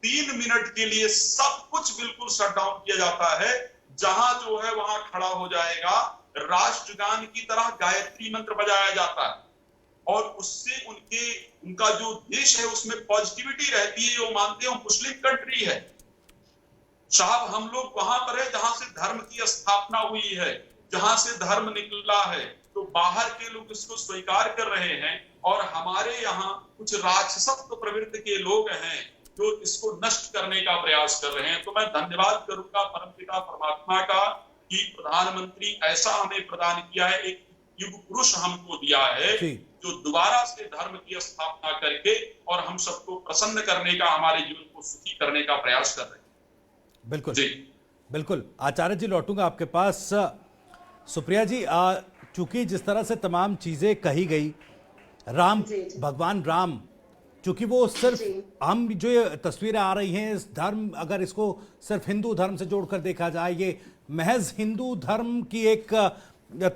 3 minute के लिए सब कुछ बिल्कुल शट डाउन किया जाता है। जहां जो है वहां खड़ा हो जाएगा, राष्ट्रगान की तरह गायत्री मंत्र बजाया जाता है और उससे उनका जो देश है उसमें पॉजिटिविटी रहती है। वो मानते हैं मुस्लिम कंट्री है साहब, हम लोग वहां पर है जहां से धर्म की स्थापना हुई है, जहां से धर्म निकला है। तो बाहर के लोग इसको स्वीकार कर रहे हैं और हमारे यहाँ कुछ राक्षसत्व प्रवृत्ति के लोग हैं जो इसको नष्ट करने का प्रयास कर रहे हैं। तो मैं धन्यवाद करूंगा परमपिता परमात्मा का कि प्रधानमंत्री ऐसा हमें प्रदान किया है, एक युग पुरुष हमको दिया है जो दोबारा से धर्म की स्थापना करके और हम सबको प्रसन्न करने का, हमारे जीवन को सुखी करने का प्रयास कर रहे हैं। बिल्कुल जी, बिल्कुल। आचार्य जी लौटूंगा आपके पास। सुप्रिया जी, चूंकि जिस तरह से तमाम चीजें कही गई, राम, भगवान राम, चूंकि वो सिर्फ हम जो ये तस्वीरें आ रही हैं, इस धर्म, अगर इसको सिर्फ हिंदू धर्म से जोड़कर देखा जाए, ये महज हिंदू धर्म की एक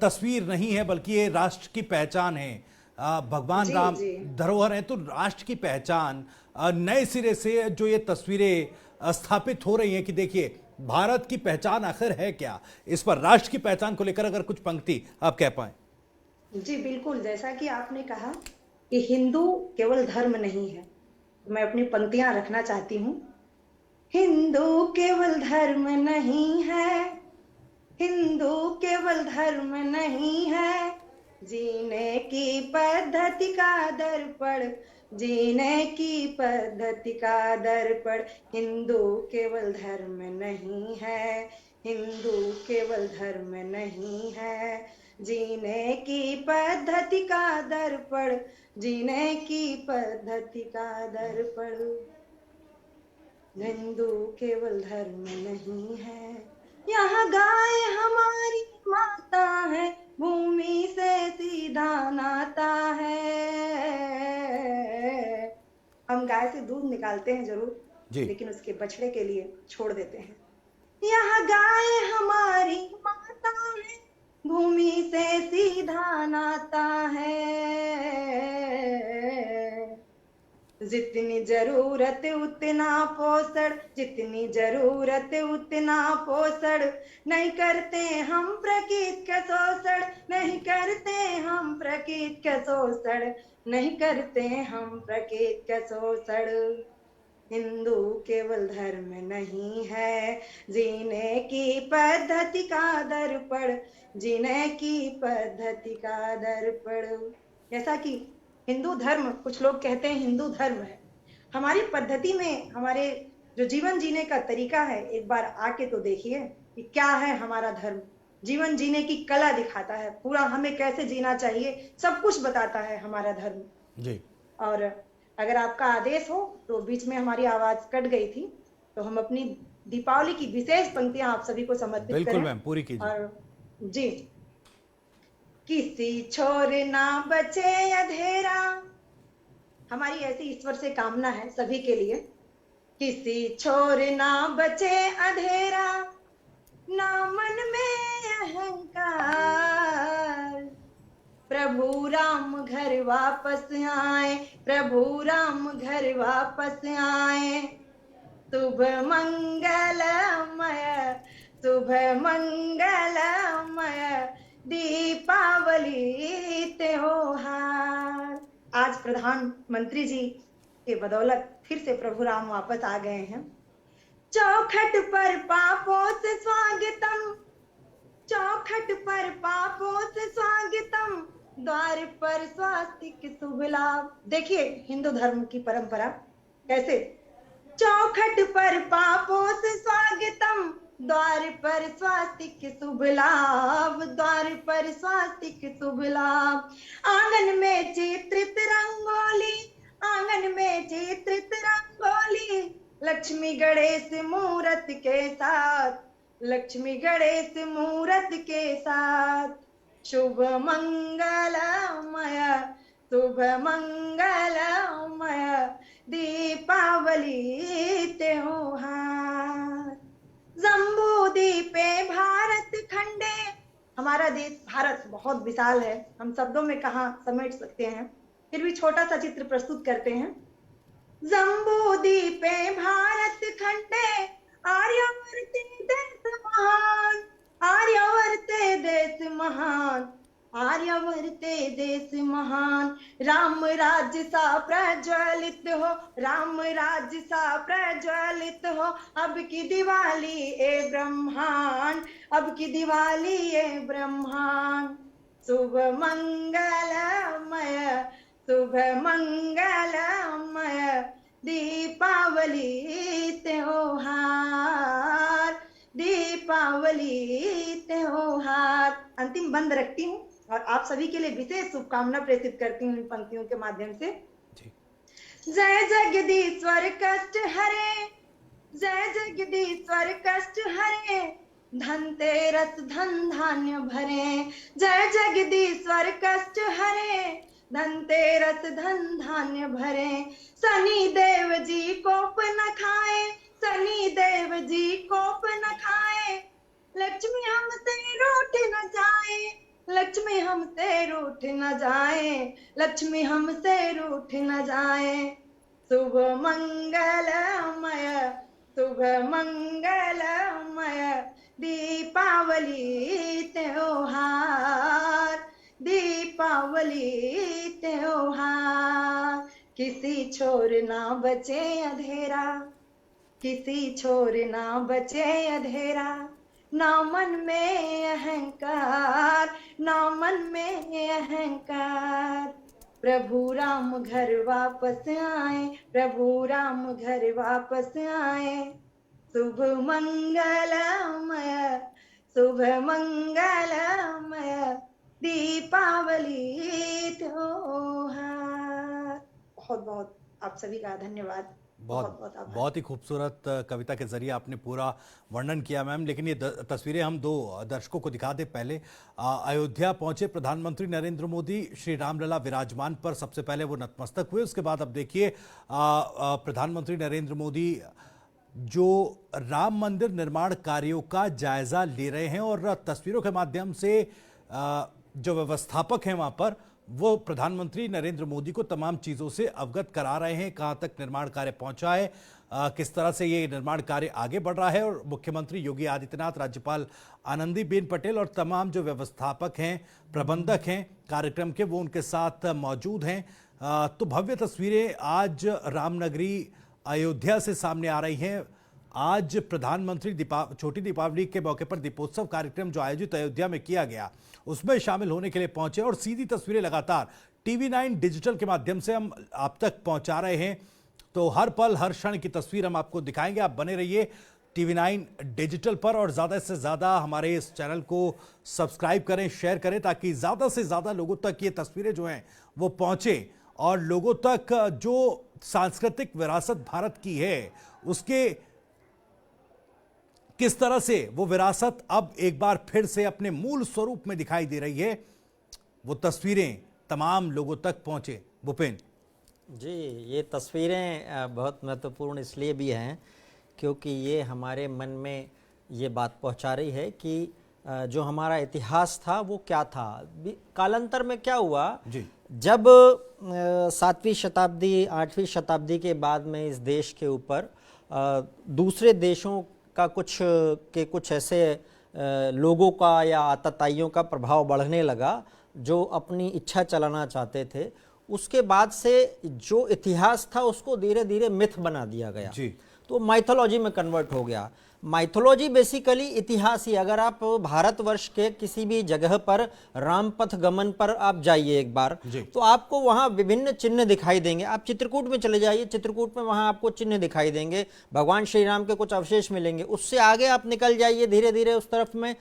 तस्वीर नहीं है, बल्कि ये राष्ट्र की पहचान है। भगवान राम धरोहर है, तो राष्ट्र की पहचान नए सिरे से जो ये तस्वीरें स्थापित हो रही हैं कि देखिए भारत की पहचान आखिर है क्या, इस पर राष्ट्र की पहचान को लेकर अगर कुछ पंक्ति आप कह पाए। जी बिल्कुल, जैसा कि आपने कहा कि हिंदू केवल धर्म नहीं है, मैं अपनी पंक्तियां रखना चाहती हूँ। हिंदू केवल धर्म नहीं है, हिंदू केवल धर्म नहीं है, जीने की पद्धति का दर्पण, जीने की पद्धति का दर्पण। हिंदू केवल धर्म नहीं है, हिंदू केवल धर्म नहीं है, जीने की पद्धति का दर्पण, जीने की पद्धति का दर्पण। हिंदू केवल धर्म नहीं है, यहाँ गाय हमारी माता है, भूमि से सीधा नाता है। हम गाय से दूध निकालते हैं जरूर, लेकिन उसके बछड़े के लिए छोड़ देते हैं। यहाँ गाय हमारी माता है, भूमि से सीधा नाता है। जितनी जरूरत उतना पोषण, जितनी जरूरत उतना पोषण, नहीं करते हम प्रकृति का शोषण, नहीं करते हम प्रकृति का शोषण, नहीं करते हम प्रकृति का शोषण। हिंदू केवल धर्म नहीं है, जीने की पद्धति का दर्पण, जीने की पद्धति का दर्पण। जैसा कि हिंदू धर्म, कुछ लोग कहते हैं हिंदू धर्म है, हमारी पद्धति में हमारे जो जीवन जीने का तरीका है, एक बार आके तो देखिए कि क्या है हमारा धर्म। जीवन जीने की कला दिखाता है, पूरा हमें कैसे जीना चाहिए सब कुछ बताता है हमारा धर्म जी। और अगर आपका आदेश हो तो बीच में हमारी आवाज कट गई थी, तो हम अपनी दीपावली की विशेष पंक्तियां आप सभी को समर्पित करें। बिल्कुल मैम, पूरी कीजिए। और जी, किसी छोर ना बचे अंधेरा, हमारी ऐसी ईश्वर से कामना है सभी के लिए। किसी छोर ना बचे अंधेरा, ना मन में अहंकार, प्रभु राम घर वापस आए, प्रभु राम घर वापस आए। शुभ मंगलमय, शुभ मंगलमय, दीपावली त्योहार। आज प्रधानमंत्री जी के बदौलत फिर से प्रभु राम वापस आ गए हैं। चौखट पर पापों से स्वागतम, चौखट पर पापों से स्वागतम, द्वार पर स्वास्तिक शुभ लाभ। देखिए हिंदू धर्म की परंपरा कैसे, चौखट पर पापों से स्वागतम, द्वार पर स्वास्तिक शुभ लाभ, द्वार पर स्वास्तिक शुभ लाभ। आंगन में चित्रित रंगोली, आंगन में चित्रित रंगोली, लक्ष्मी गणेश मूरत के साथ, लक्ष्मी गणेश मूरत के साथ। शुभ मंगलमय, शुभ मंगलमय, दीपावली त्योहार। जम्बूद्वीपे भारत खंडे, हमारा देश भारत बहुत विशाल है, हम शब्दों में कहाँ समेट सकते हैं, फिर भी छोटा सा चित्र प्रस्तुत करते हैं। जम्बूद्वीपे भारत राम राज्य सा प्रज्वलित हो, राम राज्य सा प्रज्वलित हो, अब की दिवाली ए ब्रह्मांड, अब की दिवाली ए ब्रह्मांड। शुभ मंगलमय, शुभ मंगलमय दीपावली त्योहार, दीपावली त्योहार। अंतिम बंद रखती हूँ और आप सभी के लिए विशेष शुभकामना प्रेषित करती हूँ इन पंक्तियों के माध्यम से। जय जगदीश्वर कष्ट हरे, जय जगदीश्वर कष्ट हरे, धनतेरस धन धान्य भरे। जय जगदीश्वर कष्ट हरे, धनतेरस धन धान्य भरे। शनि देव जी कोप न खाए, शनि देव जी कोप न खाए, लक्ष्मी हमसे रूठ न जाए, लक्ष्मी हमसे रूठ न जाए, लक्ष्मी हमसे रूठ न जाए। शुभ मंगलमय, शुभ मंगलमय दीपावली त्योहार, दीपावली त्योहार। किसी छोर ना बचे अंधेरा, किसी छोर ना बचे अंधेरा, ना मन में अहंकार, ना मन में अहंकार। प्रभु राम घर वापस आए, प्रभु राम घर वापस आए। शुभ मंगलमय, शुभ मंगलमय दीपावली त्योहार। बहुत बहुत आप सभी का धन्यवाद। बहुत ही खूबसूरत कविता के जरिए आपने पूरा वर्णन किया मैम। लेकिन ये तस्वीरें हम दो दर्शकों को दिखा दें। पहले अयोध्या पहुंचे प्रधानमंत्री नरेंद्र मोदी, श्री रामलला विराजमान पर सबसे पहले वो नतमस्तक हुए। उसके बाद अब देखिए प्रधानमंत्री नरेंद्र मोदी जो राम मंदिर निर्माण कार्यों का जायजा ले रहे हैं और तस्वीरों के माध्यम से जो व्यवस्थापक हैं वहां पर वो प्रधानमंत्री नरेंद्र मोदी को तमाम चीज़ों से अवगत करा रहे हैं, कहां तक निर्माण कार्य पहुंचा है, किस तरह से ये निर्माण कार्य आगे बढ़ रहा है। और मुख्यमंत्री योगी आदित्यनाथ, राज्यपाल आनंदीबेन पटेल और तमाम जो व्यवस्थापक हैं, प्रबंधक हैं कार्यक्रम के, वो उनके साथ मौजूद हैं। तो भव्य तस्वीरें आज रामनगरी अयोध्या से सामने आ रही हैं। आज प्रधानमंत्री छोटी दीपावली के मौके पर दीपोत्सव कार्यक्रम जो आयोजित अयोध्या में किया गया उसमें शामिल होने के लिए पहुंचे और सीधी तस्वीरें लगातार TV9 डिजिटल के माध्यम से हम आप तक पहुंचा रहे हैं। तो हर पल हर क्षण की तस्वीर हम आपको दिखाएंगे। आप बने रहिए TV9 डिजिटल पर और ज़्यादा से ज़्यादा हमारे इस चैनल को सब्सक्राइब करें, शेयर करें, ताकि ज़्यादा से ज़्यादा लोगों तक ये तस्वीरें जो हैं वो पहुँचें और लोगों तक जो सांस्कृतिक विरासत भारत की है उसके किस तरह से वो विरासत अब एक बार फिर से अपने मूल स्वरूप में दिखाई दे रही है, वो तस्वीरें तमाम लोगों तक पहुंचे। भूपेन जी, ये तस्वीरें बहुत महत्वपूर्ण इसलिए भी हैं क्योंकि ये हमारे मन में ये बात पहुंचा रही है कि जो हमारा इतिहास था वो क्या था। कालांतर में क्या हुआ जी, जब 7वीं शताब्दी 8वीं शताब्दी के बाद में इस देश के ऊपर दूसरे देशों का कुछ ऐसे लोगों का या आतताइयों का प्रभाव बढ़ने लगा जो अपनी इच्छा चलाना चाहते थे। उसके बाद से जो इतिहास था उसको धीरे धीरे मिथ बना दिया गया जी। तो माइथोलॉजी में कन्वर्ट हो गया। माइथोलॉजी बेसिकली इतिहास ही। अगर आप भारतवर्ष के किसी भी जगह पर रामपथ गमन पर आप जाइए एक बार तो आपको वहां विभिन्न चिन्ह दिखाई देंगे। आप चित्रकूट में चले जाइए, चित्रकूट में वहां आपको चिन्ह दिखाई देंगे, भगवान श्री राम के कुछ अवशेष मिलेंगे। उससे आगे आप निकल जाइए धीरे धीरे उस तरफ में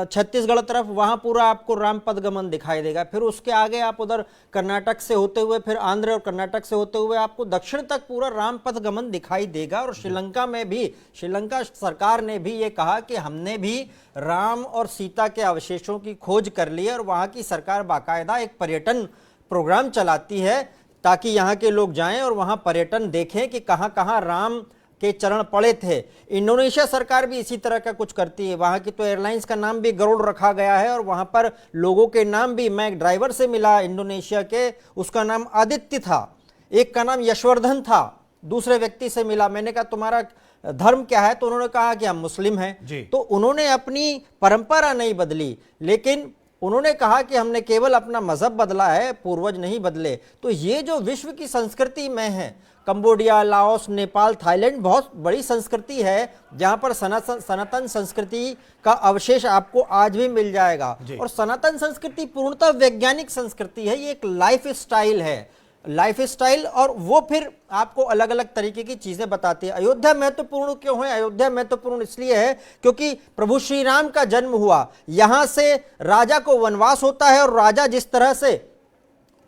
छत्तीसगढ़ तरफ, वहां पूरा आपको रामपथ गमन दिखाई देगा। फिर उसके आगे आप उधर कर्नाटक से होते हुए, फिर आंध्र और कर्नाटक से होते हुए आपको दक्षिण तक पूरा रामपथ गमन दिखाई देगा। और श्रीलंका में भी, श्रीलंका सरकार ने भी ये कहा कि हमने भी राम और सीता के अवशेषों की खोज कर ली है और वहां की सरकार बाकायदा एक पर्यटन प्रोग्राम चलाती है ताकि यहाँ के लोग जाएं और वहां पर्यटन देखें कि कहां कहां राम के चरण पड़े थे। इंडोनेशिया सरकार भी इसी तरह का कुछ करती है। वहां की तो एयरलाइंस का नाम भी गरुड़ रखा गया है और वहां पर लोगों के नाम भी, मैं एक ड्राइवर से मिला इंडोनेशिया के, उसका नाम आदित्य था, एक का नाम यशवर्धन था, दूसरे व्यक्ति से मिला, मैंने कहा तुम्हारा धर्म क्या है, तो उन्होंने कहा कि हम मुस्लिम हैं। तो उन्होंने अपनी परंपरा नहीं बदली, लेकिन उन्होंने कहा कि हमने केवल अपना मजहब बदला है, पूर्वज नहीं बदले। तो ये जो विश्व की संस्कृति में है, कंबोडिया, लाओस, नेपाल, थाईलैंड बहुत बड़ी संस्कृति है जहां पर सनातन संस्कृति का अवशेष आपको आज भी मिल जाएगा। और सनातन संस्कृति पूर्णतः वैज्ञानिक संस्कृति है, ये एक लाइफ स्टाइल है, लाइफ स्टाइल, और वो फिर आपको अलग अलग तरीके की चीजें बताती है। अयोध्या महत्वपूर्ण क्यों है? अयोध्या महत्वपूर्ण इसलिए है क्योंकि प्रभु श्री राम का जन्म हुआ, यहां से राजा को वनवास होता है, और राजा जिस तरह से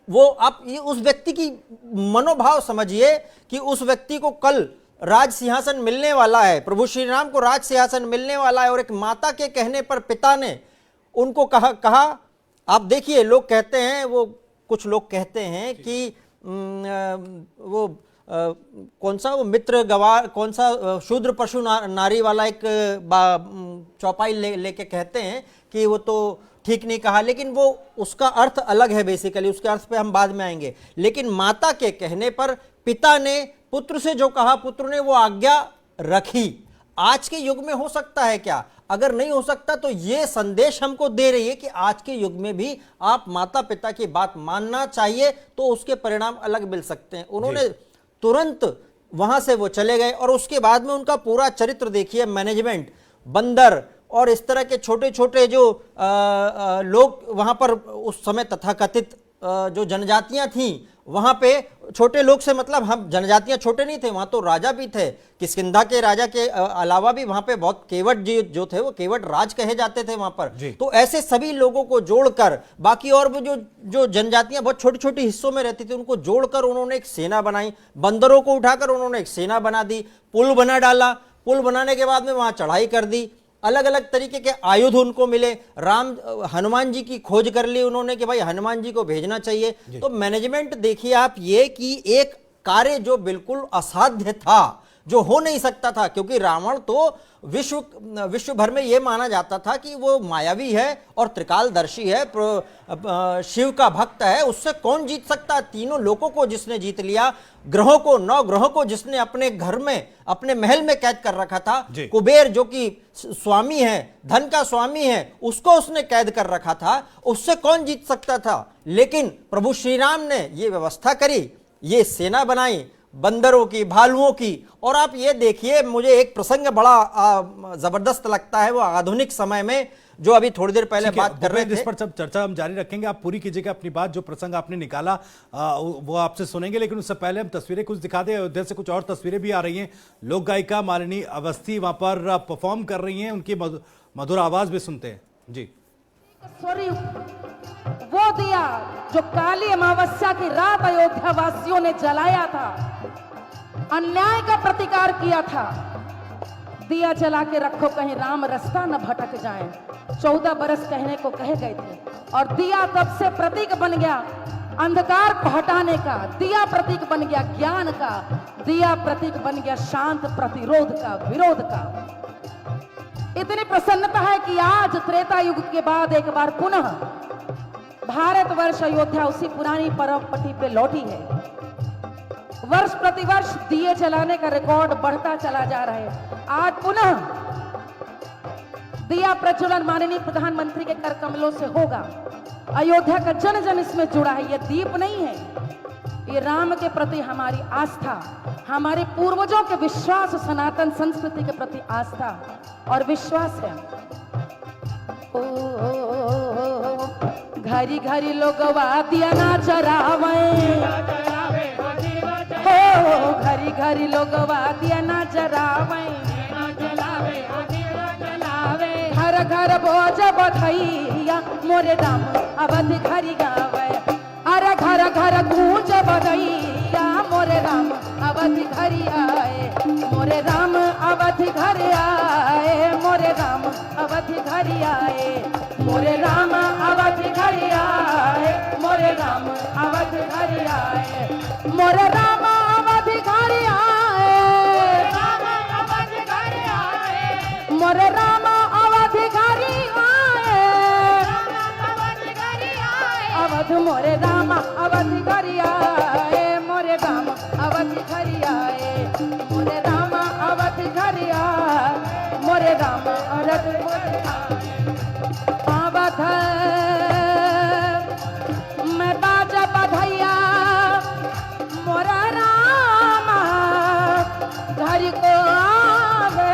वो, आप ये उस व्यक्ति की मनोभाव समझिए कि उस व्यक्ति को कल राज सिंहासन मिलने वाला है, प्रभु श्री राम को राज सिंहासन मिलने वाला है, और एक माता के कहने पर पिता ने उनको कहा आप देखिए, लोग कहते हैं, वो कुछ लोग कहते हैं कि वो कौन सा वो मित्र गवार, कौन सा शूद्र पशु नारी वाला एक चौपाई लेके कहते हैं कि वो तो ठीक नहीं कहा, लेकिन वो उसका अर्थ अलग है, बेसिकली उसके अर्थ पे हम बाद में आएंगे। लेकिन माता के कहने पर पिता ने पुत्र से जो कहा, पुत्र ने वो आज्ञा रखी। आज के युग में हो सकता है क्या? अगर नहीं हो सकता तो ये संदेश हमको दे रही है कि आज के युग में भी आप माता पिता की बात मानना चाहिए, तो उसके परिणाम अलग मिल सकते हैं। उन्होंने तुरंत वहां से वो चले गए, और उसके बाद में उनका पूरा चरित्र देखिए, मैनेजमेंट, बंदर और इस तरह के छोटे छोटे जो लोग वहां पर उस समय तथाकथित जो जनजातियां थीं, वहां पे छोटे लोग से मतलब हम जनजातियां छोटे नहीं थे, वहां तो राजा भी थे, किष्किंधा के राजा के अलावा भी वहां पे बहुत केवट जो थे वो केवट राज कहे जाते थे वहां पर। तो ऐसे सभी लोगों को जोड़कर, बाकी और वो जो जनजातियां बहुत छोटी छोटी हिस्सों में रहती थी उनको जोड़कर उन्होंने एक सेना बनाई, बंदरों को उठाकर उन्होंने एक सेना बना दी, पुल बना डाला, पुल बनाने के बाद में वहां चढ़ाई कर दी, अलग अलग तरीके के आयुध उनको मिले, हनुमान जी की खोज कर ली उन्होंने कि भाई हनुमान जी को भेजना चाहिए। तो मैनेजमेंट देखिए आप, ये कि एक कार्य जो बिल्कुल असाध्य था, जो हो नहीं सकता था, क्योंकि रावण तो विश्व भर में यह माना जाता था कि वो मायावी है और त्रिकालदर्शी है, शिव का भक्त है, उससे कौन जीत सकता? तीनों लोगों को जिसने जीत लिया, ग्रहों को, 9 ग्रहों को जिसने अपने घर में, अपने महल में कैद कर रखा था, कुबेर जो कि स्वामी है, धन का स्वामी है, उसको उसने कैद कर रखा था, उससे कौन जीत सकता था? लेकिन प्रभु श्री राम ने ये व्यवस्था करी, ये सेना बनाई बंदरों की, भालुओं की। और आप ये देखिए, मुझे एक प्रसंग बड़ा जबरदस्त लगता है, वो आधुनिक समय में जो अभी थोड़ी देर पहले बात कर रहे थे, इस पर सब चर्चा हम जारी रखेंगे। आप पूरी कीजिएगा अपनी बात, जो प्रसंग आपने निकाला वो आपसे सुनेंगे, लेकिन उससे पहले हम तस्वीरें कुछ दिखा दें। अयोध्या से कुछ और तस्वीरें भी आ रही हैं, लोक गायिका मालिनी अवस्थी वहां पर परफॉर्म कर रही हैं, उनकी मधुर आवाज भी सुनते हैं जी। वो दिया जो काली अमावस्या की रात अयोध्या वासियों ने जलाया था, अन्याय का प्रतिकार किया था, दिया जला के रखो कहीं राम रास्ता न भटक जाए, 14 बरस कहने को कहे गए थे, और दिया तब से प्रतीक बन गया अंधकार को हटाने का, दिया प्रतीक बन गया ज्ञान का, दिया प्रतीक बन गया शांत प्रतिरोध का, विरोध का। इतनी प्रसन्नता है कि आज त्रेता युग के बाद एक बार पुनः भारतवर्ष अयोध्या उसी पुरानी परम पट्टी पे लौटी है। वर्ष प्रतिवर्ष दिए जलाने का रिकॉर्ड बढ़ता चला जा रहा है। आज पुनः दिया प्रज्वलन माननीय प्रधानमंत्री के कर कमलों से होगा। अयोध्या का जन जन इसमें जुड़ा है। यह दीप नहीं है, ये राम के प्रति हमारी आस्था, हमारे पूर्वजों के विश्वास, सनातन संस्कृति के प्रति आस्था और विश्वास है। घरी घरी लोग दिया ना जरावे, हो घरी घरी लोग दिया ना जरावे, घर घर बोझ बधैया मोरे राम अवधि घरी गावे, अरे घर घर गूंज बधैया मोरे राम अवधि घरी आए, मोरे राम अवधि घर आए, मोरे राम अवधि घरी आए, मोरे राम अवधि घरी आए, मोरे राम अवधि घरी आए, मोरे राम अवधि घरी आए, मोरे राम अवधि घरी आए, अवध मोरे राम अवधि घरी आए, मोरे राम अवधि घरी आए, मोरे राम अवधि घरी आए, मोरे राम अवधि घरी आए, अवध हरि को आवे।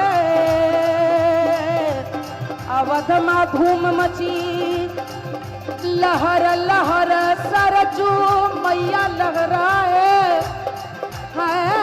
अवध में धूम मची लहर लहर सरजू मैया लहराए है।